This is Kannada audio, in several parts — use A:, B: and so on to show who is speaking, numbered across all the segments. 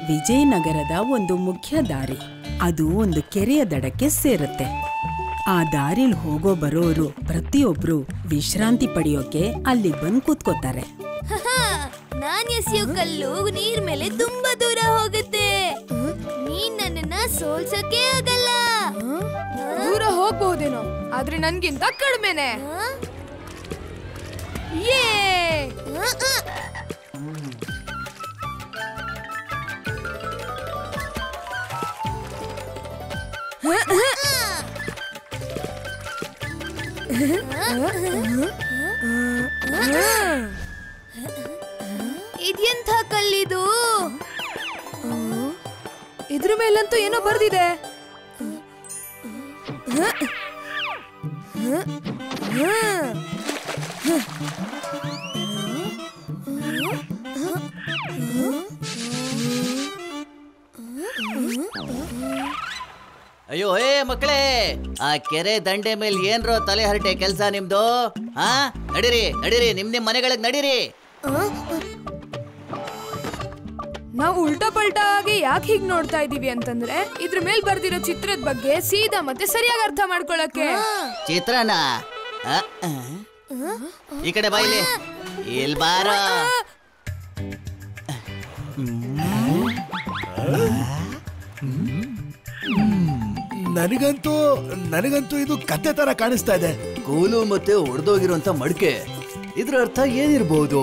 A: ವಿಜಯನಗರದ ಒಂದು ಮುಖ್ಯ ದಾರಿ. ಅದು ಒಂದು ಕೆರೆಯ ದಡಕ್ಕೆ ಸೇರುತ್ತೆ. ಆ ದಾರಿಲ್ ಹೋಗೋ ಬರೋರು ಪ್ರತಿಯೊಬ್ರು ವಿಶ್ರಾಂತಿ ಪಡೆಯೋಕೆ ಅಲ್ಲಿ ಬಂದು ಕೂತ್ಕೋತಾರೆ.
B: ನಾನ್ ಎಸೆಯೋ ಕಲ್ಲು ನೀರ್ ಮೇಲೆ ತುಂಬಾ ದೂರ ಹೋಗುತ್ತೆ. ನೀನ್ ನನ್ನನ್ನ ಸೋಲ್ಸಕ್ಕೆ ಆಗಲ್ಲ.
C: ದೂರ ಹೋಗ್ಬಹುದೇನೋ, ಆದ್ರೆ ನನ್ಗಿಂತ ಕಡಿಮೆನೆ.
B: ಇದೆಂಥ ಕಲ್ಲಿದು?
C: ಇದ್ರ ಮೇಲಂತೂ ಏನೋ ಬರ್ದಿದೆ.
D: ಅಯ್ಯೋ ಏ ಮಕ್ಕಳೇ, ಆ ಕೆರೆ ದಂಡೆ ಮೇಲೆ ಏನ್ರೋ ತಲೆ ಹರಟೆ ಕೆಲ್ಸ ನಿಮ್ದು? ಹಾ, ನಡೀರಿ ನಡೀರಿ, ನಿಮ್ ಮನೆಗಳಿಗೆ ನಡೀರಿ.
C: ನಾವು ಉಲ್ಟಾ ಪಲ್ಟಾ ಆಗಿ ಯಾಕೆ ಹೀಗ್ ನೋಡ್ತಾ ಇದೀವಿ ಅಂತಂದ್ರೆ, ಇದ್ರ ಮೇಲ್ ಬರ್ದಿರೋ ಚಿತ್ರದ ಬಗ್ಗೆ ಸೀದಾ ಮತ್ತೆ ಸರಿಯಾಗಿ ಅರ್ಥ ಮಾಡ್ಕೊಳಕ್ಕೆ.
D: ಚಿತ್ರನ ಈ ಕಡೆ ಬಾಯಿಲಿ, ಇಲ್ ಬಾರೋ.
E: ನನಗಂತೂ ಇದು ಕತ್ತೆ ತರ ಕಾಣಿಸ್ತಾ ಇದೆ.
D: ಕೂಲು ಮತ್ತೆ ಒಡೆದೋಗಿರುವಂತ ಮಡಿಕೆ, ಇದ್ರ ಅರ್ಥ ಏನಿರ್ಬಹುದು?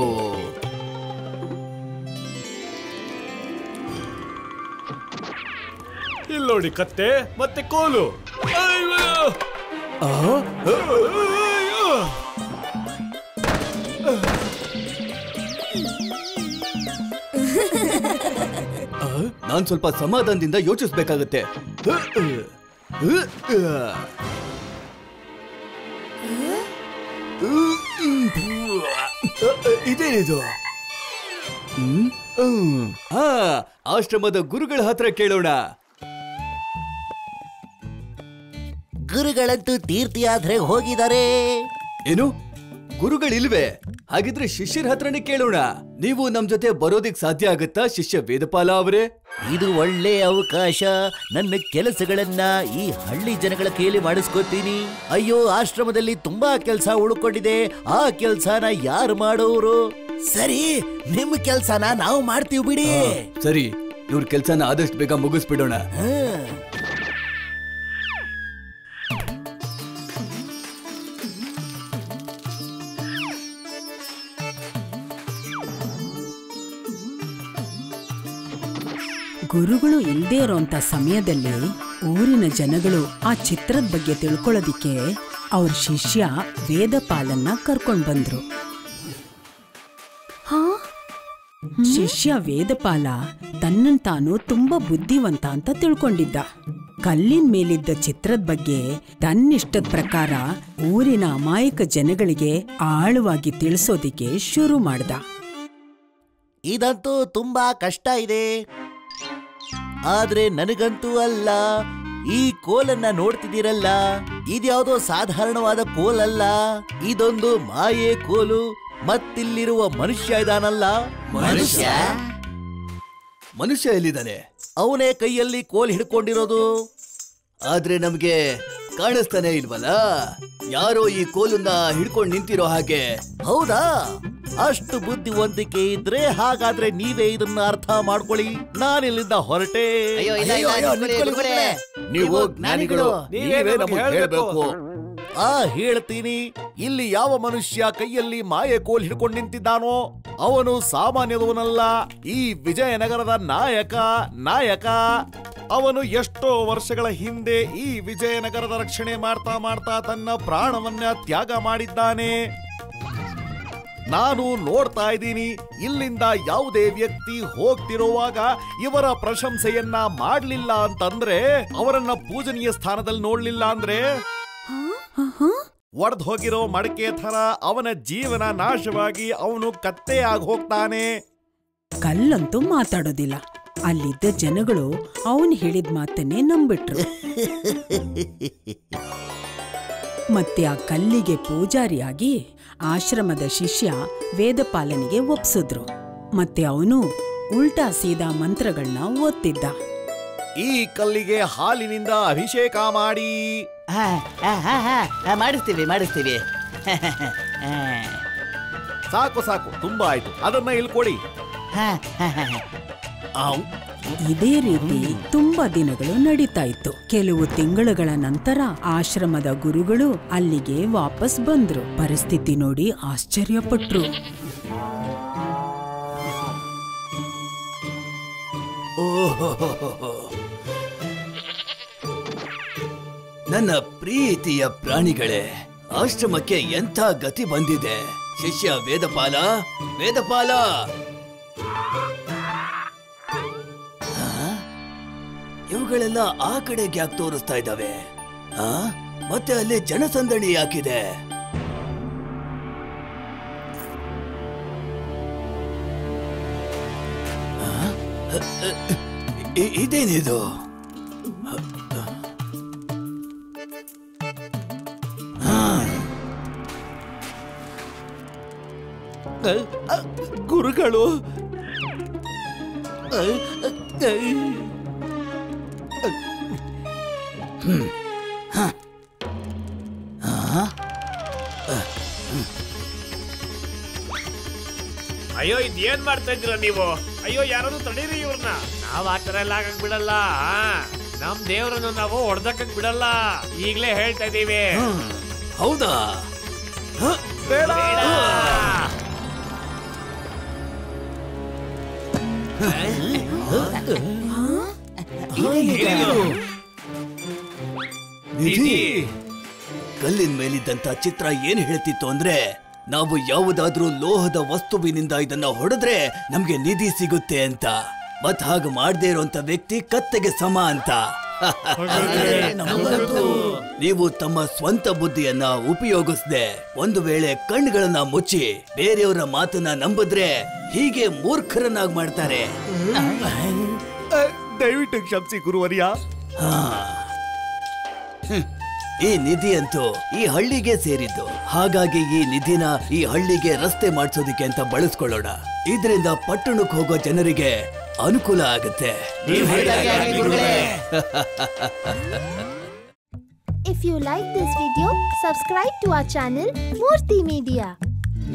E: ಇಲ್ಲಿ ನೋಡಿ, ಕತ್ತೆ ಮತ್ತೆ ಕೋಲು.
D: ನಾನ್ ಸ್ವಲ್ಪ ಸಮಾಧಾನದಿಂದ ಯೋಚಿಸ್ಬೇಕಾಗತ್ತೆ.
E: ಇದೇನಿದು?
D: ಆಶ್ರಮದ ಗುರುಗಳ ಹತ್ರ ಕೇಳೋಣ.
F: ಗುರುಗಳಂತೂ ತೀರ್ಥಯಾತ್ರೆಗೆ ಹೋಗಿದ್ದಾರೆ.
D: ಏನು, ಗುರುಗಳಿಲ್ವೇ? ಹಾಗಿದ್ರೆ ಶಿಷ್ಯರ ಹತ್ರನೇ ಕೇಳೋಣ. ನೀವು ನಮ್ ಜೊತೆ ಬರೋದಿಕ್ ಸಾಧ್ಯ ಆಗತ್ತಾ ಶಿಷ್ಯ ವೇದಪಾಲ ಅವರೇ?
F: ಇದು ಒಳ್ಳೆ ಅವಕಾಶ. ನನ್ನ ಕೆಲಸಗಳನ್ನ ಈ ಹಳ್ಳಿ ಜನಗಳ ಕೈಲಿ ಮಾಡಿಸ್ಕೊತೀನಿ. ಅಯ್ಯೋ, ಆಶ್ರಮದಲ್ಲಿ ತುಂಬಾ ಕೆಲಸ ಉಳ್ಕೊಂಡಿದೆ. ಆ ಕೆಲ್ಸನ ಯಾರು ಮಾಡೋರು? ಸರಿ, ನಿಮ್ ಕೆಲ್ಸನ ನಾವು ಮಾಡ್ತೀವಿ ಬಿಡಿ.
D: ಸರಿ, ಇವ್ರ ಕೆಲ್ಸನ ಆದಷ್ಟು ಬೇಗ ಮುಗಿಸ್ಬಿಡೋಣ.
A: ಗುರುಗಳು ಇಲ್ದೇ ಇರೋಂಥ ಸಮಯದಲ್ಲಿ ಊರಿನ ಜನಗಳು ಆ ಚಿತ್ರದ ಬಗ್ಗೆ ತಿಳ್ಕೊಳ್ಳೋದಿಕ್ಕೆ ಅವ್ರ ಶಿಷ್ಯ ವೇದಪಾಲನ್ನ ಕರ್ಕೊಂಡ್ ಬಂದ್ರು. ಶಿಷ್ಯ ವೇದಪಾಲ ತನ್ನನ್ ತಾನು ತುಂಬಾ ಬುದ್ಧಿವಂತ ಅಂತ ತಿಳ್ಕೊಂಡಿದ್ದ. ಕಲ್ಲಿನ ಮೇಲಿದ್ದ ಚಿತ್ರದ ಬಗ್ಗೆ ತನ್ನಿಷ್ಟದ ಪ್ರಕಾರ ಊರಿನ ಅಮಾಯಕ ಜನಗಳಿಗೆ ಆಳವಾಗಿ ತಿಳಿಸೋದಿಕ್ಕೆ ಶುರು ಮಾಡ್ದ.
F: ಇದಂತೂ ತುಂಬಾ ಕಷ್ಟ ಇದೆ, ಆದ್ರೆ ನನಗಂತೂ ಅಲ್ಲ. ಈ ಕೋಲನ್ನ ನೋಡ್ತಿದ್ದೀರಲ್ಲ, ಇದ್ಯಾವುದೋ ಸಾಧಾರಣವಾದ ಕೋಲಲ್ಲ. ಇದೊಂದು ಮಾಯೆ ಕೋಲು. ಮತ್ತಿಲ್ಲಿರುವ ಮನುಷ್ಯ ಇದಾನಲ್ಲ,
D: ಮನುಷ್ಯ ಎಲ್ಲಿದ್ದಾನೆ?
F: ಅವನೇ ಕೈಯಲ್ಲಿ ಕೋಲ್ ಹಿಡ್ಕೊಂಡಿರೋದು.
D: ಆದ್ರೆ ನಮ್ಗೆ ಕಾಣಿಸ್ತಾನೆ ಇಲ್ವಲ್ಲ. ಯಾರೋ ಈ ಕೋಲನ್ನ ಹಿಡ್ಕೊಂಡು ನಿಂತಿರೋ ಹಾಗೆ.
F: ಹೌದಾ? ಅಷ್ಟು ಬುದ್ಧಿವಂತಿಕೆ ಇದ್ರೆ ಹಾಗಾದ್ರೆ ನೀವೇ ಇದನ್ನ ಅರ್ಥ ಮಾಡ್ಕೊಳ್ಳಿ. ನಾನಿಲ್ಲಿಂದ ಹೊರಟೆ.
D: ನೀವು ಜ್ಞಾನಿಗಳು, ನೀವೇ ನಮಗೆ ಹೇಳ್ಬೇಕು.
F: ಹೇಳ್ತೀನಿ. ಇಲ್ಲಿ ಯಾವ ಮನುಷ್ಯ ಕೈಯಲ್ಲಿ ಮಾಯೆ ಕೋಲ್ ಹಿಡ್ಕೊಂಡು ನಿಂತಿದ್ದಾನೋ ಅವನು ಸಾಮಾನ್ಯದವನಲ್ಲ. ಈ ವಿಜಯನಗರದ ನಾಯಕ. ಅವನು ಎಷ್ಟೋ ವರ್ಷಗಳ ಹಿಂದೆ ಈ ವಿಜಯನಗರದ ರಕ್ಷಣೆ ಮಾಡ್ತಾ ಮಾಡ್ತಾ ತನ್ನ ಪ್ರಾಣವನ್ನ ತ್ಯಾಗ ಮಾಡಿದ್ದಾನೆ. ನಾನು ನೋಡ್ತಾ ಇದ್ದೀನಿ. ಇಲ್ಲಿಂದ ಯಾವುದೇ ವ್ಯಕ್ತಿ ಹೋಗ್ತಿರುವಾಗ ಇವರ ಪ್ರಶಂಸೆಯನ್ನ ಮಾಡ್ಲಿಲ್ಲ ಅಂತಂದ್ರೆ, ಅವರನ್ನ ಪೂಜನೀಯ ಸ್ಥಾನದಲ್ಲಿ ನೋಡ್ಲಿಲ್ಲ ಅಂದ್ರೆ, ಒಡೆದು ಹೋಗಿರೋ ಮಡಕೆ ಥರ ಅವನ ಜೀವನ ನಾಶವಾಗಿ ಅವನು ಕತ್ತೆ ಆಗಿ ಹೋಗ್ತಾನೆ.
A: ಕಲ್ಲಂತೂ ಮಾತಾಡೋದಿಲ್ಲ. ಅಲ್ಲಿದ್ದ ಜನಗಳು ಅವನು ಹೇಳಿದ ಮಾತನ್ನೇ ನಂಬಿಟ್ರು. ಮತ್ತೆ ಆ ಕಲ್ಲಿಗೆ ಪೂಜಾರಿಯಾಗಿ ಆಶ್ರಮದ ಶಿಷ್ಯ ವೇದಪಾಲನಿಗೆ ಒಪ್ಸಿದ್ರು. ಮತ್ತೆ ಅವನು ಉಲ್ಟಾ ಸೀದಾ ಮಂತ್ರಗಳನ್ನ ಓದ್ತಿದ್ದ.
F: ಈ ಕಲ್ಲಿಗೆ ಹಾಲಿನಿಂದ ಅಭಿಷೇಕ ಮಾಡಿ.
D: ಮಾಡಿಸ್ತೀವಿ
F: ಸಾಕು ಸಾಕು, ತುಂಬಾ ಆಯ್ತು, ಅದನ್ನ ಇಲ್ಲಿ ಕೊಡಿ.
A: ಇದೇ ರೀತಿ ತುಂಬಾ ದಿನಗಳು ನಡೀತಾ ಇತ್ತು. ಕೆಲವು ತಿಂಗಳುಗಳ ನಂತರ ಆಶ್ರಮದ ಗುರುಗಳು ಅಲ್ಲಿಗೆ ವಾಪಸ್ ಬಂದ್ರು. ಪರಿಸ್ಥಿತಿ ನೋಡಿ ಆಶ್ಚರ್ಯಪಟ್ರು.
D: ನನ್ನ ಪ್ರೀತಿಯ ಪ್ರಾಣಿಗಳೇ, ಆಶ್ರಮಕ್ಕೆ ಎಂಥ ಗತಿ ಬಂದಿದೆ. ಶಿಷ್ಯ ವೇದಪಾಲ, ಇವುಗಳೆಲ್ಲ ಆ ಕಡೆಗೆ ಯಾಕೆ ತೋರಿಸ್ತಾ ಇದ್ದಾವೆ? ಮತ್ತೆ ಅಲ್ಲಿ ಜನಸಂದಣಿ ಯಾಕಿದೆ? ಇದೇನಿದು?
F: ಗುರುಗಳು,
E: ಅಯ್ಯೋ ಇದೇನ್ ಮಾಡ್ತಾ ಇದ್ದೀರ ನೀವು? ಅಯ್ಯೋ ಯಾರಾದ್ರೂ ತಡೀರಿ ಇವ್ರನ್ನ. ನಾವ್ ಆ ತರ ಎಲ್ಲ ಆಗಕ್ ಬಿಡಲ್ಲ. ನಮ್ ದೇವ್ರನ್ನು ನಾವು ಹೊಡೆದಕ್ ಬಿಡಲ್ಲ. ಈಗ್ಲೇ ಹೇಳ್ತಾ ಇದೀವಿ.
D: ಹೌದಾ?
F: ಬೇಡ.
D: ಕಲ್ಲಿನ ಮೇಲಿದ್ದಂತ ಚಿತ್ರ ಏನ್ ಹೇಳ್ತಿತ್ತು ಅಂದ್ರೆ, ನಾವು ಯಾವುದಾದ್ರೂ ಲೋಹದ ವಸ್ತುವಿನಿಂದ ಇದನ್ನ ಹೊಡೆದ್ರೆ ನಮ್ಗೆ ನಿಧಿ ಸಿಗುತ್ತೆ ಅಂತ. ಮತ್ ಹಾಗೆ ಮಾಡದೇ ಇರುವಂತ ವ್ಯಕ್ತಿ ಕತ್ತೆಗೆ ಸಮ ಅಂತ. ನೀವು ತಮ್ಮ ಸ್ವಂತ ಬುದ್ಧಿಯನ್ನ ಉಪಯೋಗಿಸದೆ ಒಂದು ವೇಳೆ ಕಣ್ಣುಗಳನ್ನ ಮುಚ್ಚಿ ಬೇರೆಯವರ ಮಾತನ್ನ ನಂಬಿದ್ರೆ ಹೀಗೆ ಮೂರ್ಖರನ್ನಾಗಿ ಮಾಡ್ತಾರೆ.
F: ದಯವಿಟ್ಟು ಕ್ಷಮಿಸಿ ಗುರುವರ್ಯ.
D: ಈ ನಿಧಿ ಅಂತೂ ಈ ಹಳ್ಳಿಗೆ ಸೇರಿದ್ದು. ಹಾಗಾಗಿ ಈ ನಿಧಿನ ಈ ಹಳ್ಳಿಗೆ ರಸ್ತೆ ಮಾಡಿಸೋದಿಕ್ಕೆ ಅಂತ ಬಳಸ್ಕೊಳ್ಳೋಣ. ಇದರಿಂದ ಪಟ್ಟಣಕ್ಕೆ ಹೋಗೋ ಜನರಿಗೆ ಅನುಕೂಲ ಆಗುತ್ತೆ.
G: If you like this video, subscribe to our channel Murthy Media.